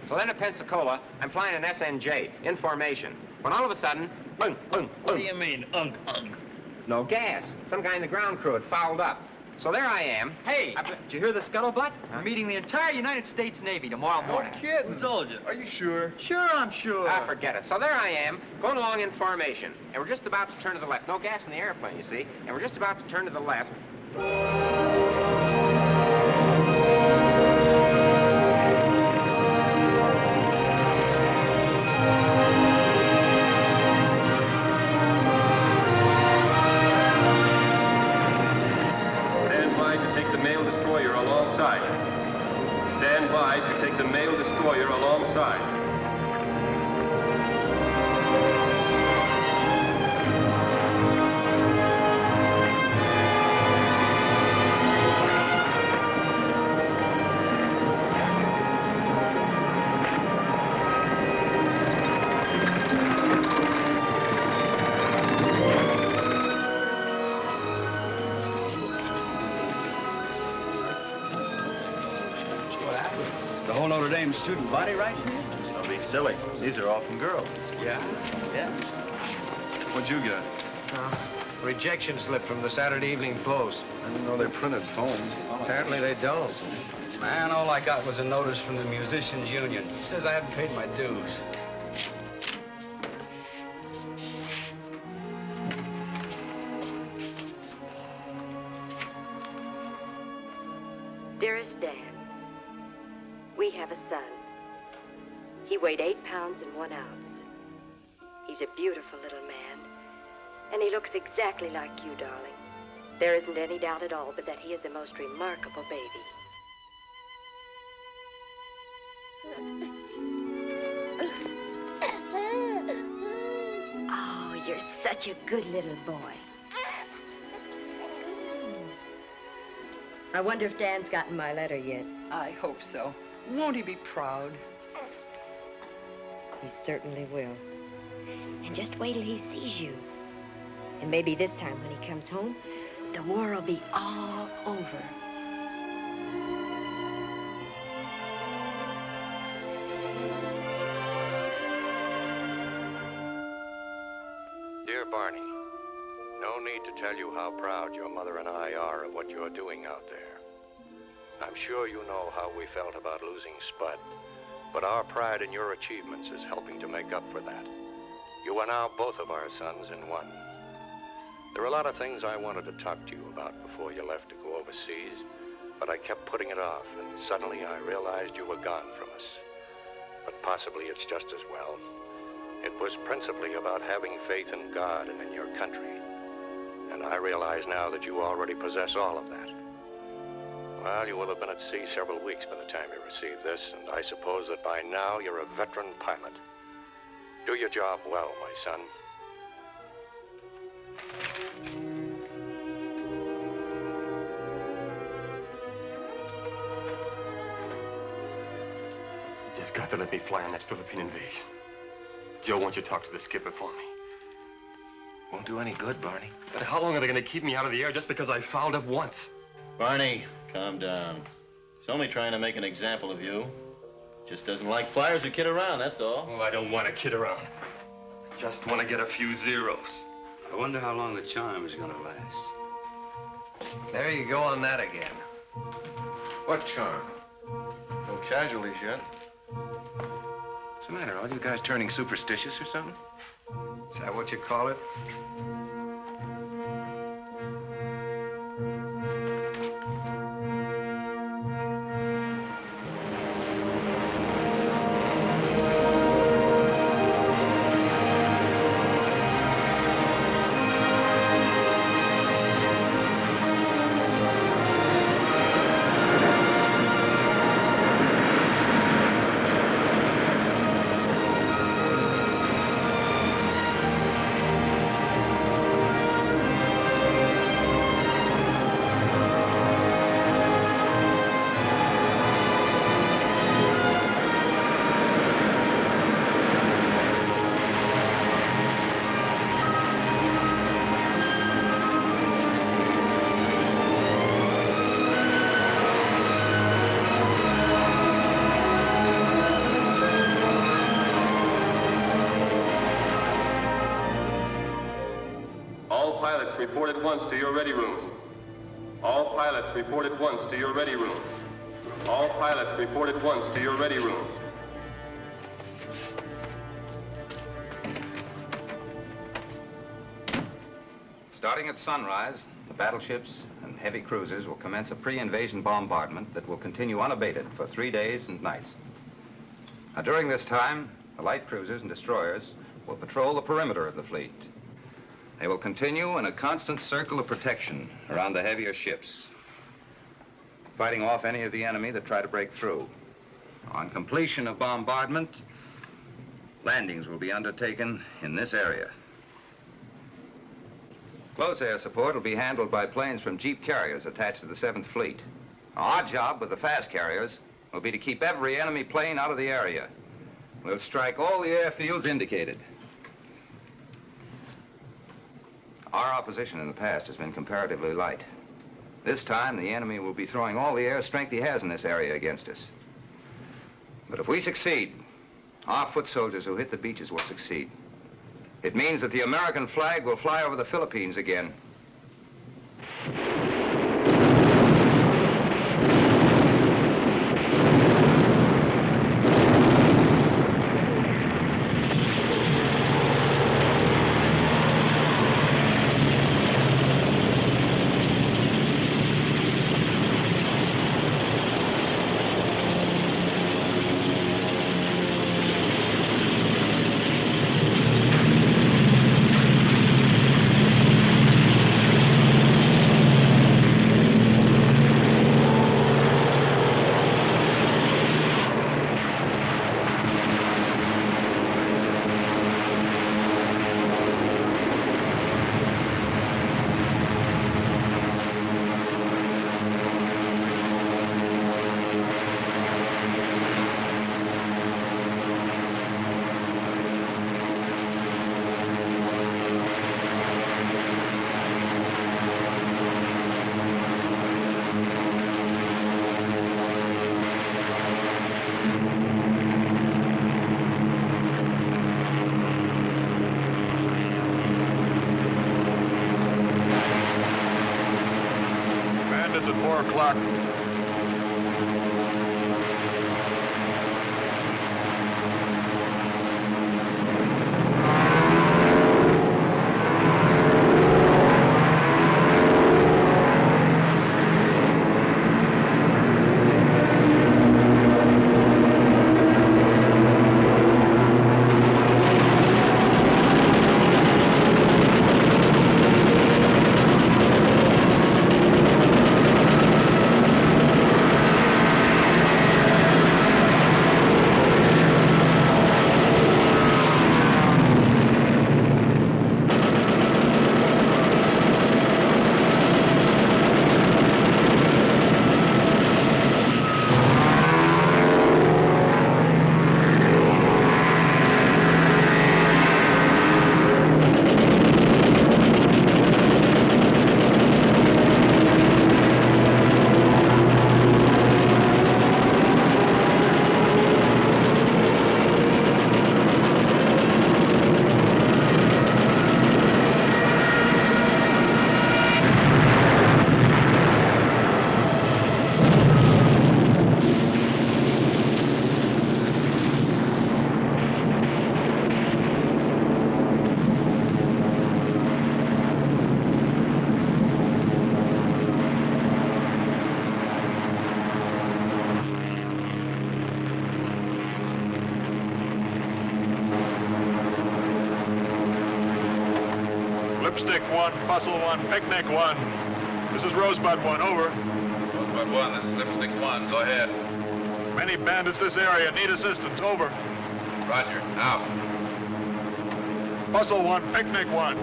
Salina, Pensacola, I'm flying an SNJ, in formation. When all of a sudden, boom, boom, boom. What do you mean, unk? No gas. Some guy in the ground crew had fouled up. So there I am. Hey, did you hear the scuttlebutt? We're meeting the entire United States Navy tomorrow morning. No kidding. Who told you? Are you sure? Sure, I'm sure. Ah, forget it. So there I am, going along in formation. And we're just about to turn to the left. No gas in the airplane, you see. And we're just about to turn to the left. Stand by to take the mail destroyer alongside. Stand by to take the mail destroyer alongside. The whole Notre Dame student body right here? Don't be silly. These are all from girls. Yeah? Yeah. What'd you get? Rejection slip from the Saturday Evening Post. I didn't know they printed poems. Apparently they don't. Man, all I got was a notice from the Musicians Union. Says I haven't paid my dues. Dearest Dan, we have a son. He weighed 8 pounds and 1 ounce. He's a beautiful little man, and he looks exactly like you, darling. There isn't any doubt at all but that he is a most remarkable baby. Oh, you're such a good little boy. I wonder if Dan's gotten my letter yet. I hope so. Won't he be proud? He certainly will. And just wait till he sees you. And maybe this time when he comes home, the war will be all over. Dear Barney, no need to tell you how proud your mother and I are of what you're doing out there. I'm sure you know how we felt about losing Spud, but our pride in your achievements is helping to make up for that. You are now both of our sons in one. There are a lot of things I wanted to talk to you about before you left to go overseas, but I kept putting it off, and suddenly I realized you were gone from us. But possibly it's just as well. It was principally about having faith in God and in your country. And I realize now that you already possess all of that. Well, you will have been at sea several weeks by the time you receive this, and I suppose that by now you're a veteran pilot. Do your job well, my son. You just got to let me fly on that Philippine invasion. Joe, won't you talk to the skipper for me? Won't do any good, Barney. But how long are they going to keep me out of the air just because I fouled up once? Barney, calm down. He's only trying to make an example of you. Just doesn't like flyers who kid around, that's all. Oh, I don't want to kid around. I just want to get a few zeros. I wonder how long the charm is going to last. There you go on that again. What charm? No casualties yet. What's the matter? All you guys turning superstitious or something? Is that what you call it? pilots report at once to your ready rooms. All pilots report at once to your ready rooms. All pilots report at once to your ready rooms. Starting at sunrise, the battleships and heavy cruisers will commence a pre-invasion bombardment that will continue unabated for 3 days and nights. Now, during this time, the light cruisers and destroyers will patrol the perimeter of the fleet. They will continue in a constant circle of protection around the heavier ships, fighting off any of the enemy that try to break through. On completion of bombardment, landings will be undertaken in this area. Close air support will be handled by planes from jeep carriers attached to the 7th Fleet. Our job with the fast carriers will be to keep every enemy plane out of the area. We'll strike all the airfields indicated. Our opposition in the past has been comparatively light. This time, the enemy will be throwing all the air strength he has in this area against us. But if we succeed, our foot soldiers who hit the beaches will succeed. It means that the American flag will fly over the Philippines again. Bandits at 4 o'clock. Lipstick 1, Bustle 1, Picnic 1. This is Rosebud 1, over. Rosebud 1, this is Lipstick 1, go ahead. Many bandits this area, need assistance, over. Roger, out. Bustle 1, Picnic 1.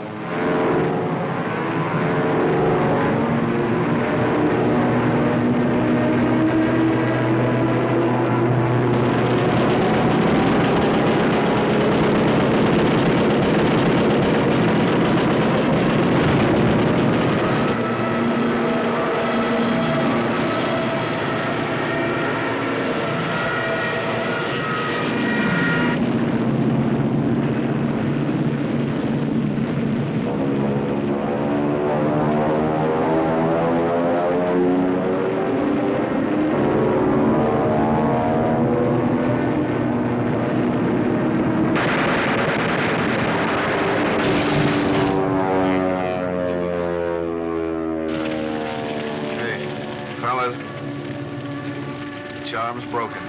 arm's broken.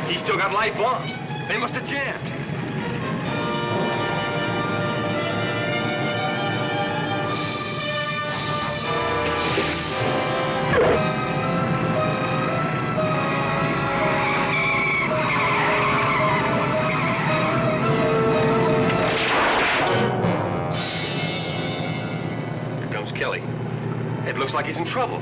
He's still got light bombs. They must have jammed. Here comes Kelly. It looks like he's in trouble.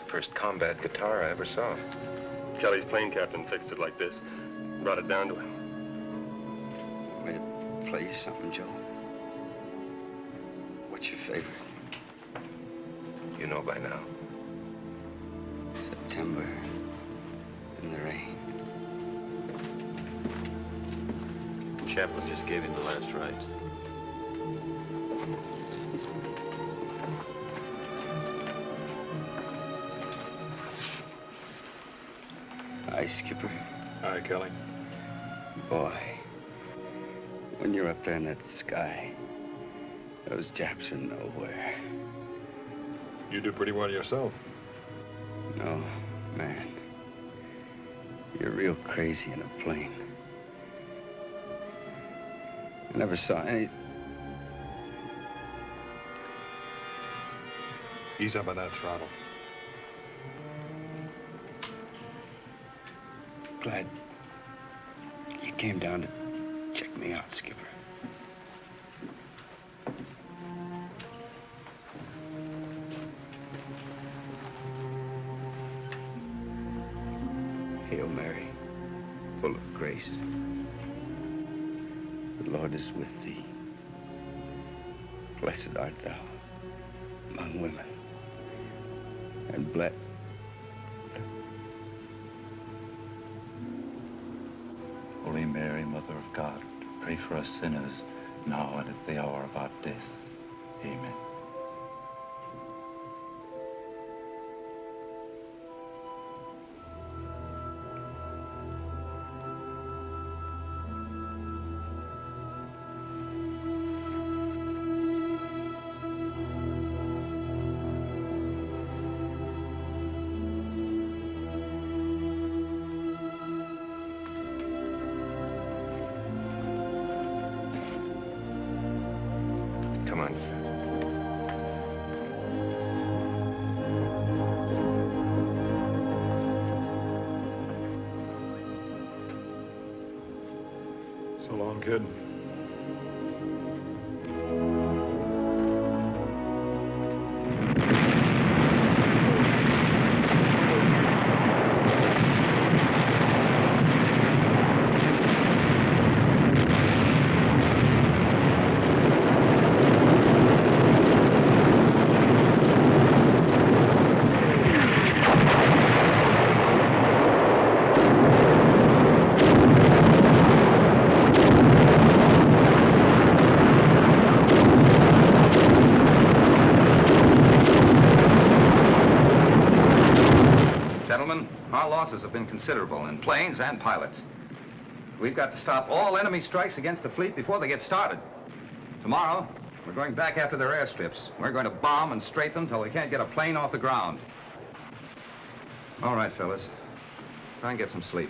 First combat guitar I ever saw. Kelly's plane captain fixed it like this. Brought it down to him. Want me to play you something, Joe? What's your favorite? You know by now. September in the rain. Chaplain just gave him the last rites. Hi, Skipper. Hi, Kelly. Boy, when you're up there in that sky, those Japs are nowhere. You do pretty well yourself. No, man. You're real crazy in a plane. I never saw any... Ease up on that throttle. Glad you came down to check me out, Skipper. Hail Mary, full of grace. The Lord is with thee. Blessed art thou among women, and blessed. Holy Mary, Mother of God, pray for us sinners, now and at the hour of our death. Amen. So long, kid. our losses have been considerable in planes and pilots. We've got to stop all enemy strikes against the fleet before they get started. Tomorrow, we're going back after their airstrips. We're going to bomb and straight them till we can't get a plane off the ground. All right, fellas. Try and get some sleep.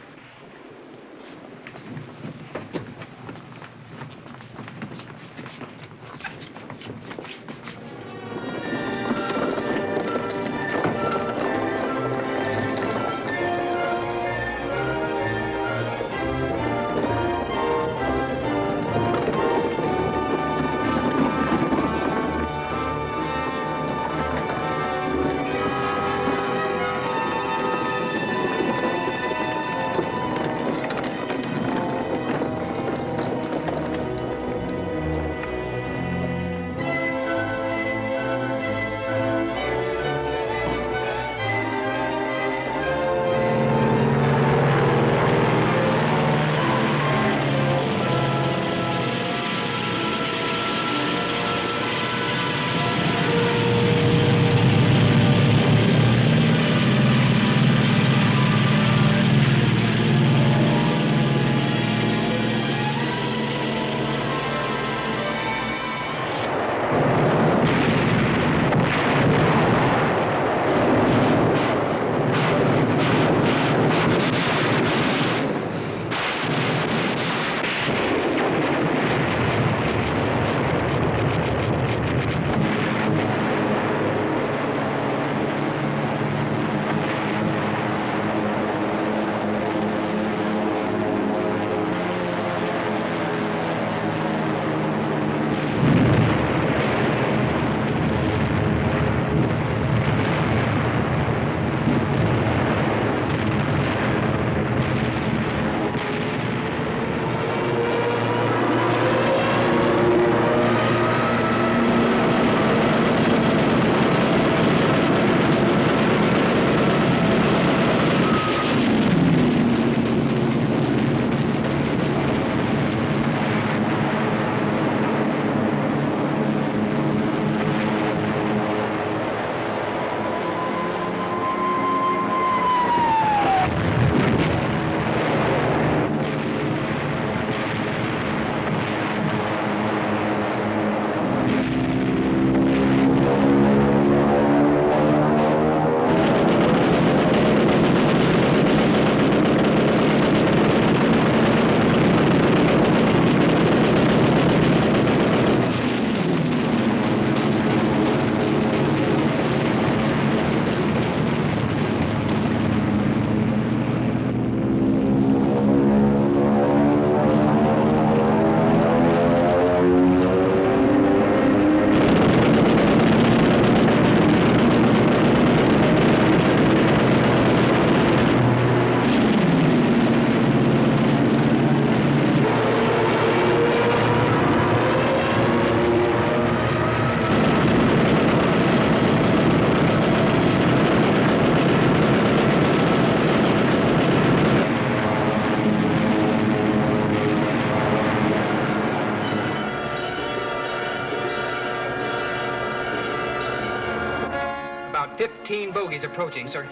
About 15 bogies approaching, sir.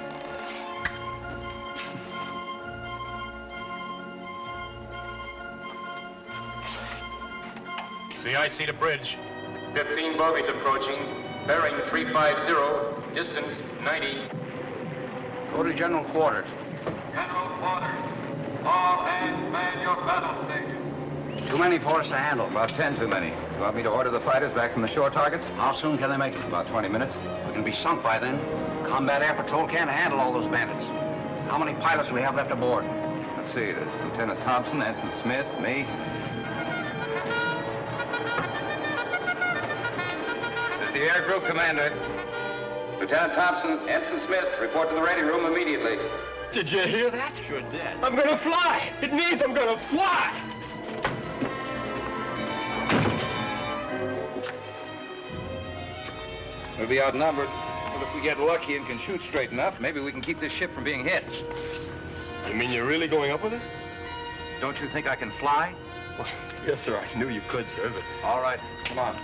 CIC to bridge. 15 bogies approaching. Bearing 350. Distance 90. Go to general quarters. General quarters. All hands man your battle stations. Too many for us to handle. About 10 too many. You want me to order the fighters back from the shore targets? How soon can they make it? About 20 minutes. We can be sunk by then. Combat Air Patrol can't handle all those bandits. How many pilots do we have left aboard? Let's see. There's Lieutenant Thompson, Ensign Smith, me. This is the air group commander. Lieutenant Thompson, Ensign Smith, report to the ready room immediately. Did you hear that? Sure did. I'm gonna fly! It means I'm gonna fly! We'll be outnumbered. But if we get lucky and can shoot straight enough, maybe we can keep this ship from being hit. You mean you're really going up with us? Don't you think I can fly? Well, yes, sir. I knew you could, sir, but... All right, come on.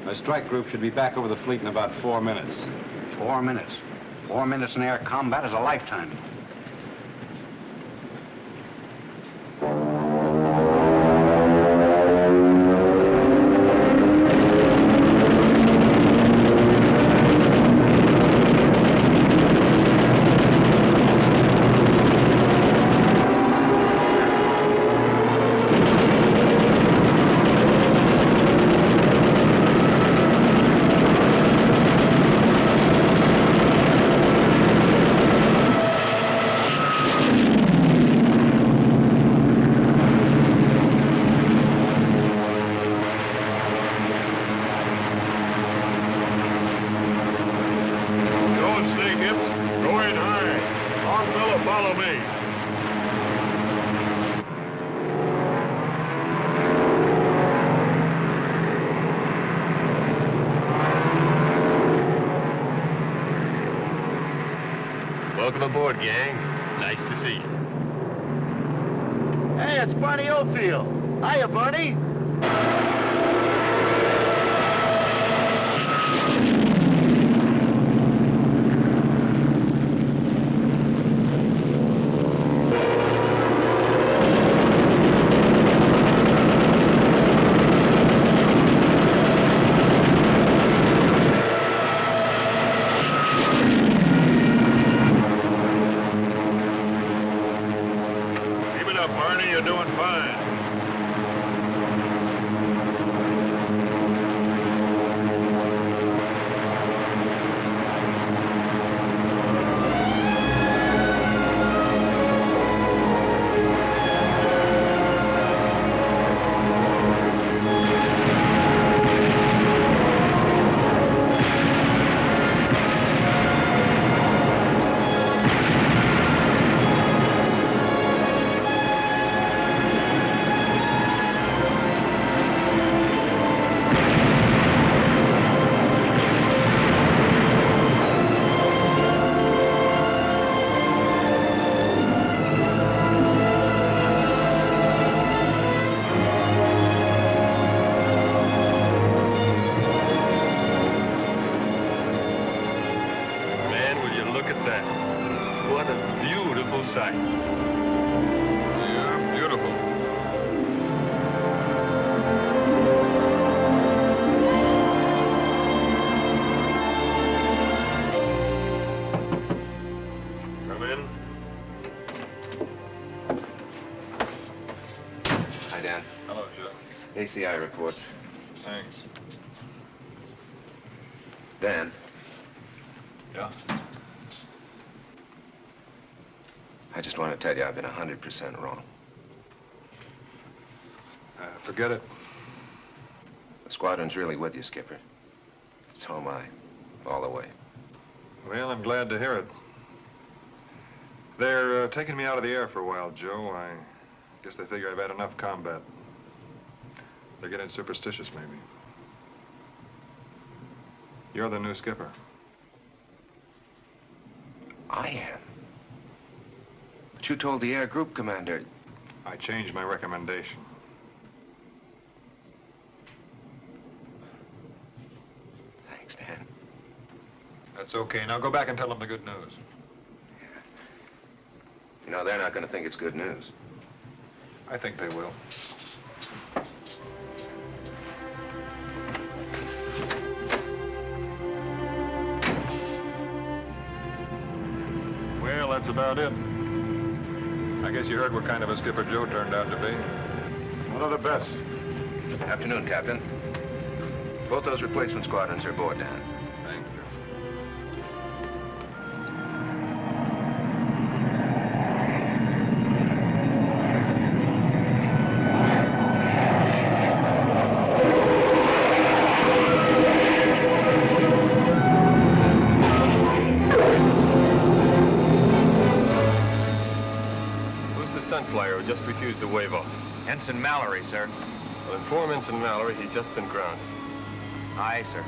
A strike group should be back over the fleet in about 4 minutes. 4 minutes. 4 minutes in air combat is a lifetime. Follow me. Welcome aboard, gang. Nice to see you. Hey, it's Barney Oldfield. Hiya, Barney. Barney, you're doing fine. What a beautiful sight. Yeah, beautiful. Come in. Hi, Dan. Hello, Joe. ACI reports. Thanks. Dan. Yeah? I just want to tell you I've been 100% wrong. Forget it. The squadron's really with you, Skipper. So am I. All the way. Well, I'm glad to hear it. They're taking me out of the air for a while, Joe. I guess they figure I've had enough combat. They're getting superstitious, maybe. You're the new skipper. I am. But you told the air group commander. I changed my recommendation. Thanks, Dan. That's okay. Now go back and tell them the good news. You know, they're not going to think it's good news. I think they will. Well, that's about it. I guess you heard what kind of a skipper Joe turned out to be. One of the best. Afternoon, Captain. Both those replacement squadrons are aboard, Dan. Thank you. Flyer who just refused to wave off. Ensign Mallory, sir. Well, inform Ensign Mallory he's just been grounded. Aye, sir.